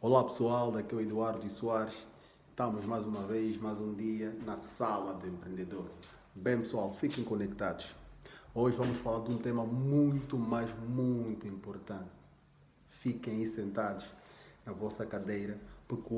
Olá pessoal, daqui é o Eduardo de Soares. Estamos mais uma vez, mais um dia na sala do empreendedor. Bem pessoal, fiquem conectados. Hoje vamos falar de um tema muito, mas muito importante. Fiquem aí sentados na vossa cadeira, porque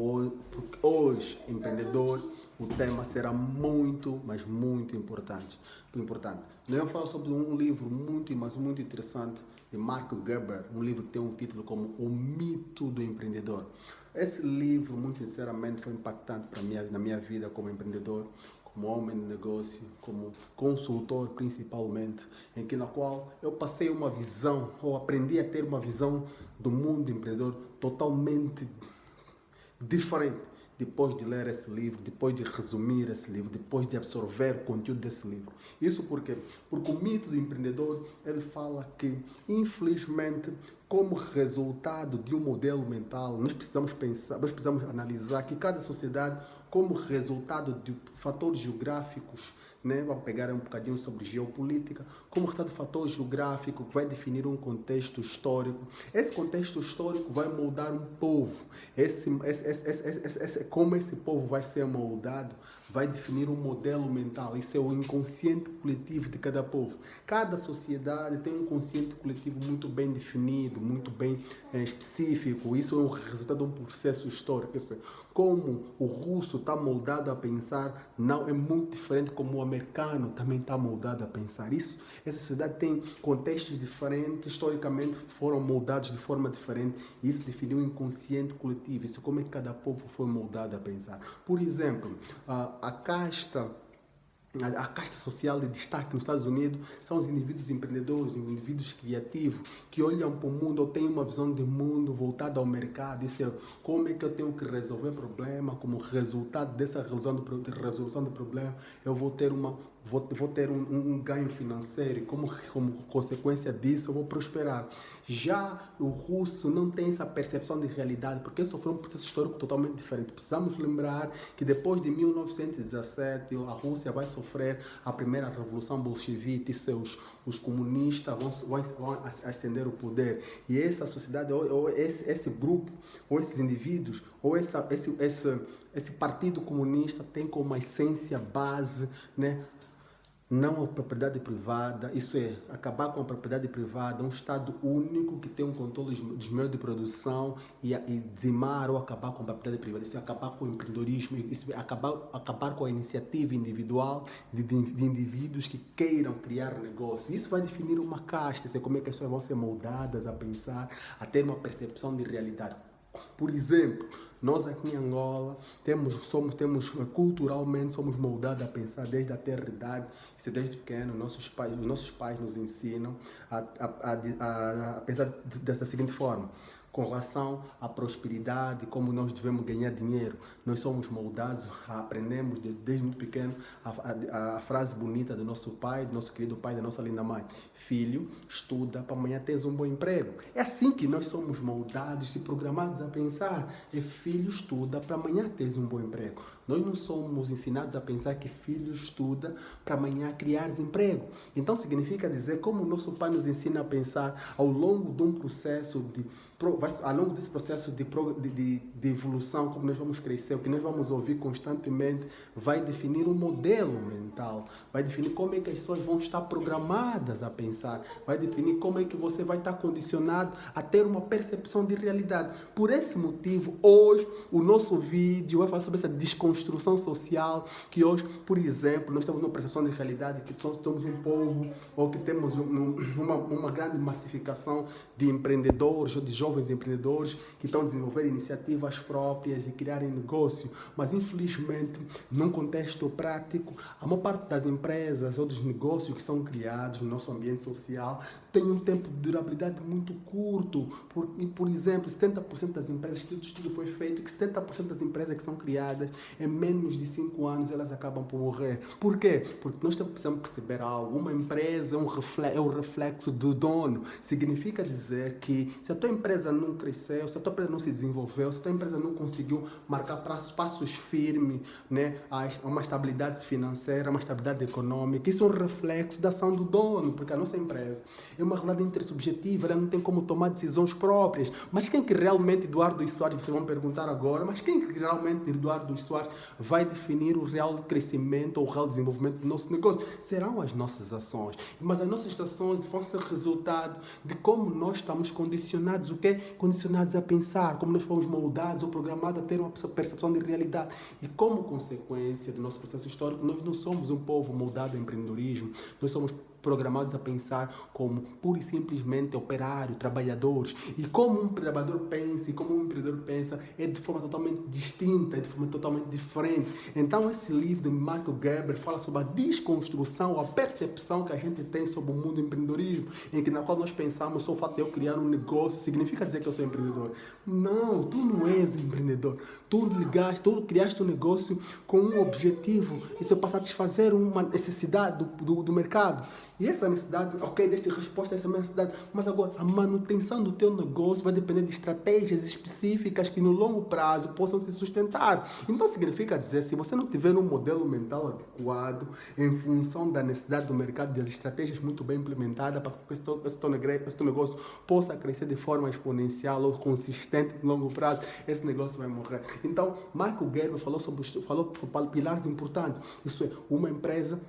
hoje, empreendedor, o tema será muito, mas muito importante. Nós vamos falar sobre um livro muito, mas muito interessante de Mark Gerber, um livro que tem um título como O Mito do Empreendedor. Esse livro, muito sinceramente, foi impactante na minha vida como empreendedor, como homem de negócio, como consultor principalmente, na qual eu passei uma visão, ou aprendi a ter uma visão do mundo empreendedor totalmente diferente depois de ler esse livro, depois de resumir esse livro, depois de absorver o conteúdo desse livro. Isso porque o mito do empreendedor, ele fala que, infelizmente, como resultado de um modelo mental, nós precisamos analisar que cada sociedade, como resultado de fatores geográficos, né? Vamos pegar um bocadinho sobre geopolítica, como resultado de fator geográfico que vai definir um contexto histórico. Esse contexto histórico vai moldar um povo. Como esse povo vai ser moldado, vai definir um modelo mental. Isso é o inconsciente coletivo de cada povo. Cada sociedade tem um consciente coletivo muito bem definido, muito bem específico. Isso é um resultado de um processo histórico. Como o russo está moldado a pensar, não é muito diferente como o americano também está moldado a pensar. Essa sociedade tem contextos diferentes, historicamente foram moldados de forma diferente, e isso definiu o inconsciente coletivo. Isso é como é que cada povo foi moldado a pensar. Por exemplo, a casta social de destaque nos Estados Unidos são os indivíduos empreendedores, os indivíduos criativos, que olham para o mundo ou têm uma visão de mundo voltada ao mercado. Isso é como é que eu tenho que resolver problema, como resultado dessa resolução do problema, eu vou ter um ganho financeiro, e como consequência disso eu vou prosperar. Já o russo não tem essa percepção de realidade, porque sofreu um processo histórico totalmente diferente. Precisamos lembrar que depois de 1917 a Rússia vai sofrer a primeira revolução bolchevique, os comunistas vão ascender o poder, e essa sociedade, ou esse grupo, ou esses indivíduos, ou esse partido comunista tem como essência base, né, não a propriedade privada, isso é, acabar com a propriedade privada, um Estado único que tem um controle dos meios de produção, e dizimar ou acabar com a propriedade privada, isso é acabar com o empreendedorismo, isso é acabar com a iniciativa individual de indivíduos que queiram criar negócio. Isso vai definir uma casta, isso é como é que as pessoas vão ser moldadas a pensar, a ter uma percepção de realidade. Por exemplo, nós aqui em Angola culturalmente somos moldados a pensar desde a tenra idade, isso desde pequeno. Os nossos pais nos ensinam a pensar dessa seguinte forma: com relação à prosperidade, como nós devemos ganhar dinheiro. Nós somos moldados, aprendemos desde muito pequeno a frase bonita do nosso pai, do nosso querido pai, da nossa linda mãe: filho, estuda para amanhã teres um bom emprego. É assim que nós somos moldados e programados a pensar: filho, estuda para amanhã teres um bom emprego. Nós não somos ensinados a pensar que filho, estuda para amanhã criares emprego. Então significa dizer, como o nosso pai nos ensina a pensar, ao longo de um processo ao longo desse processo de evolução, como nós vamos crescer, o que nós vamos ouvir constantemente, vai definir um modelo mental, vai definir como é que as pessoas vão estar programadas a pensar, vai definir como é que você vai estar condicionado a ter uma percepção de realidade. Por esse motivo, hoje, o nosso vídeo vai falar sobre essa desconstrução social, que hoje, por exemplo, nós temos uma percepção de realidade que somos um povo, ou que temos uma grande massificação de empreendedores, ou de jovens empreendedores que estão a desenvolver iniciativas próprias e criarem negócio, mas infelizmente, num contexto prático, a maior parte das empresas ou dos negócios que são criados no nosso ambiente social tem um tempo de durabilidade muito curto. Por exemplo, 70% das empresas, estudo foi feito que 70% das empresas que são criadas, em menos de 5 anos elas acabam por morrer. Por quê? Porque nós precisamos perceber algo. Uma empresa é um reflexo do dono. Significa dizer que se a tua empresa empresa não cresceu, se a tua empresa não se desenvolveu, se a tua empresa não conseguiu marcar passos firmes, né, a uma estabilidade financeira, uma estabilidade econômica, isso é um reflexo da ação do dono, porque a nossa empresa é uma realidade intersubjetiva, ela não tem como tomar decisões próprias. Mas quem que realmente, Eduardo Soares, vocês vão perguntar agora, mas quem que realmente, Eduardo Soares, vai definir o real crescimento ou o real desenvolvimento do nosso negócio? Serão as nossas ações. Mas as nossas ações vão ser resultado de como nós estamos condicionados, o quê? Condicionados a pensar, como nós fomos moldados ou programados a ter uma percepção de realidade. E como consequência do nosso processo histórico, nós não somos um povo moldado a empreendedorismo, nós somos programados a pensar como pura e simplesmente operário, trabalhadores. E como um trabalhador pensa e como um empreendedor pensa é de forma totalmente distinta, é de forma totalmente diferente. Então esse livro de Michael Gerber fala sobre a desconstrução, a percepção que a gente tem sobre o mundo do empreendedorismo, em que na qual nós pensamos só o fato de eu criar um negócio significa dizer que eu sou empreendedor. Não, tu não és um empreendedor. Tu criaste um negócio com um objetivo, isso é para satisfazer uma necessidade do mercado. E essa necessidade, ok, deste resposta a essa necessidade, mas agora a manutenção do teu negócio vai depender de estratégias específicas que no longo prazo possam se sustentar. Então significa dizer, se você não tiver um modelo mental adequado em função da necessidade do mercado e das estratégias muito bem implementadas para que esse teu negócio possa crescer de forma exponencial ou consistente no longo prazo, esse negócio vai morrer. Então, Michael Gerber falou sobre pilares importantes. Isso é, uma empresa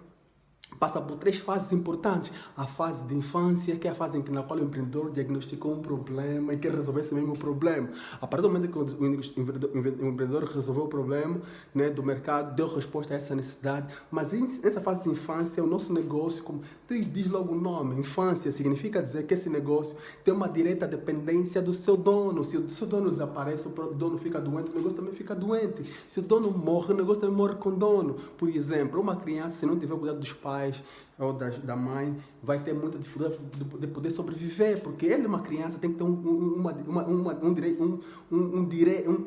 passa por 3 fases importantes. A fase de infância, que é a fase na qual o empreendedor diagnosticou um problema e quer resolver esse mesmo problema. A partir do momento que o empreendedor resolveu o problema, né, do mercado, deu resposta a essa necessidade. Mas nessa fase de infância, o nosso negócio, como diz logo o nome, infância, significa dizer que esse negócio tem uma direta dependência do seu dono. Se o seu dono desaparece, o dono fica doente, o negócio também fica doente. Se o dono morre, o negócio também morre com o dono. Por exemplo, uma criança, se não tiver cuidado dos pais ou da mãe, vai ter muita dificuldade de poder sobreviver, porque ele, uma criança, tem que ter um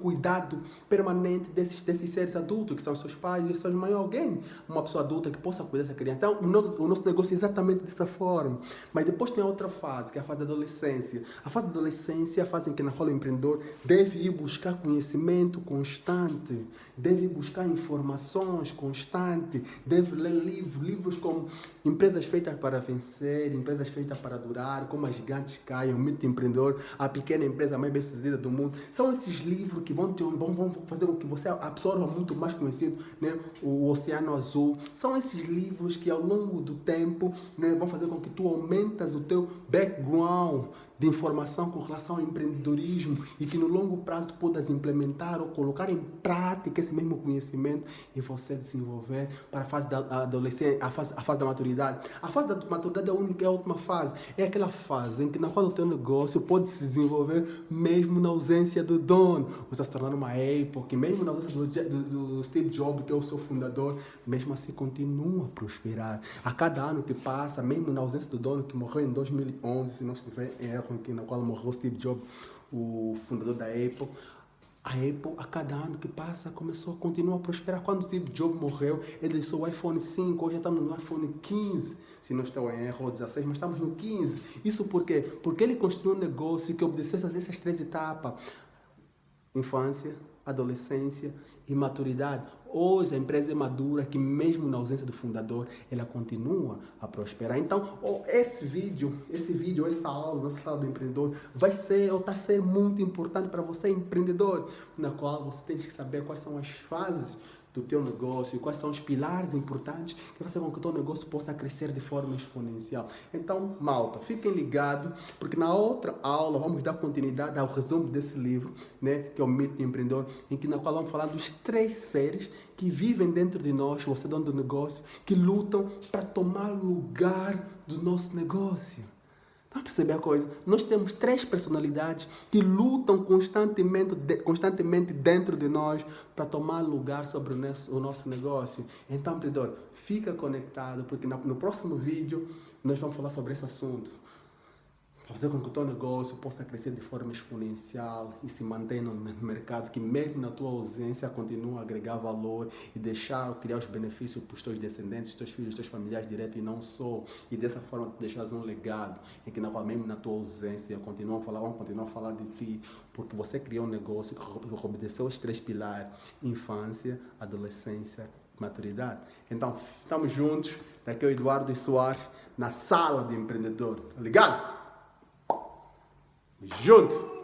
cuidado permanente desses seres adultos, que são seus pais e seus mães, alguém, uma pessoa adulta que possa cuidar dessa criança. Então, o nosso negócio é exatamente dessa forma. Mas depois tem a outra fase, que é a fase da adolescência. A fase da adolescência é a fase em que na qual o empreendedor deve ir buscar conhecimento constante, deve ir buscar informações constantes, deve ler livros como Empresas Feitas para Vencer, Empresas Feitas para Durar, Como as Gigantes Caem, O Mito Empreendedor, A Pequena Empresa Mais Bem-Sucedida do Mundo. São esses livros que vão fazer com que você absorva muito mais conhecido, né? O Oceano Azul. São esses livros que ao longo do tempo, né, vão fazer com que tu aumentas o teu background de informação com relação ao empreendedorismo e que no longo prazo tu podas implementar ou colocar em prática esse mesmo conhecimento e você desenvolver para a fase da adolescência, a fase da maturidade. A fase da maturidade é a última fase. É aquela fase em que na qual o teu negócio pode se desenvolver mesmo na ausência do dono. Você se tornar uma Apple, que mesmo na ausência do Steve Jobs, que é o seu fundador, mesmo assim continua a prosperar. A cada ano que passa, mesmo na ausência do dono, que morreu em 2011, se não estiver em erro, na qual morreu Steve Jobs, o fundador da Apple, a Apple, a cada ano que passa, continua a prosperar. Quando Steve Jobs morreu, ele deixou o iPhone 5, hoje estamos no iPhone 15, se não estou em erro, ou 16, mas estamos no 15. Isso por quê? Porque ele construiu um negócio que obedeceu essas 3 etapas: infância, adolescência e maturidade. Hoje a empresa é madura, que mesmo na ausência do fundador, ela continua a prosperar. Então, esse vídeo, essa aula, nossa sala do empreendedor, vai ser ou está a ser muito importante para você, empreendedor, na qual você tem que saber quais são as fases do teu negócio, quais são os pilares importantes que fazer com que o teu negócio possa crescer de forma exponencial. Então, malta, fiquem ligados, porque na outra aula vamos dar continuidade ao resumo desse livro, né, que é o Mito do Empreendedor, na qual vamos falar dos 3 seres que vivem dentro de nós, você dono do negócio, que lutam para tomar lugar do nosso negócio. Está a perceber a coisa? Nós temos 3 personalidades que lutam constantemente dentro de nós para tomar lugar sobre o nosso negócio. Então, empreendedor, fica conectado, porque no próximo vídeo nós vamos falar sobre esse assunto. fazer com que o teu negócio possa crescer de forma exponencial e se manter no mercado, que mesmo na tua ausência continua a agregar valor e criar os benefícios para os teus descendentes, teus filhos, teus familiares direto e não só. E dessa forma tu deixas um legado em que mesmo na tua ausência vão continuar a falar de ti, porque você criou um negócio que obedeceu os 3 pilares: infância, adolescência, maturidade. Então, estamos juntos. Daqui é o Eduardo Soares na sala do empreendedor. Tá ligado? Junto!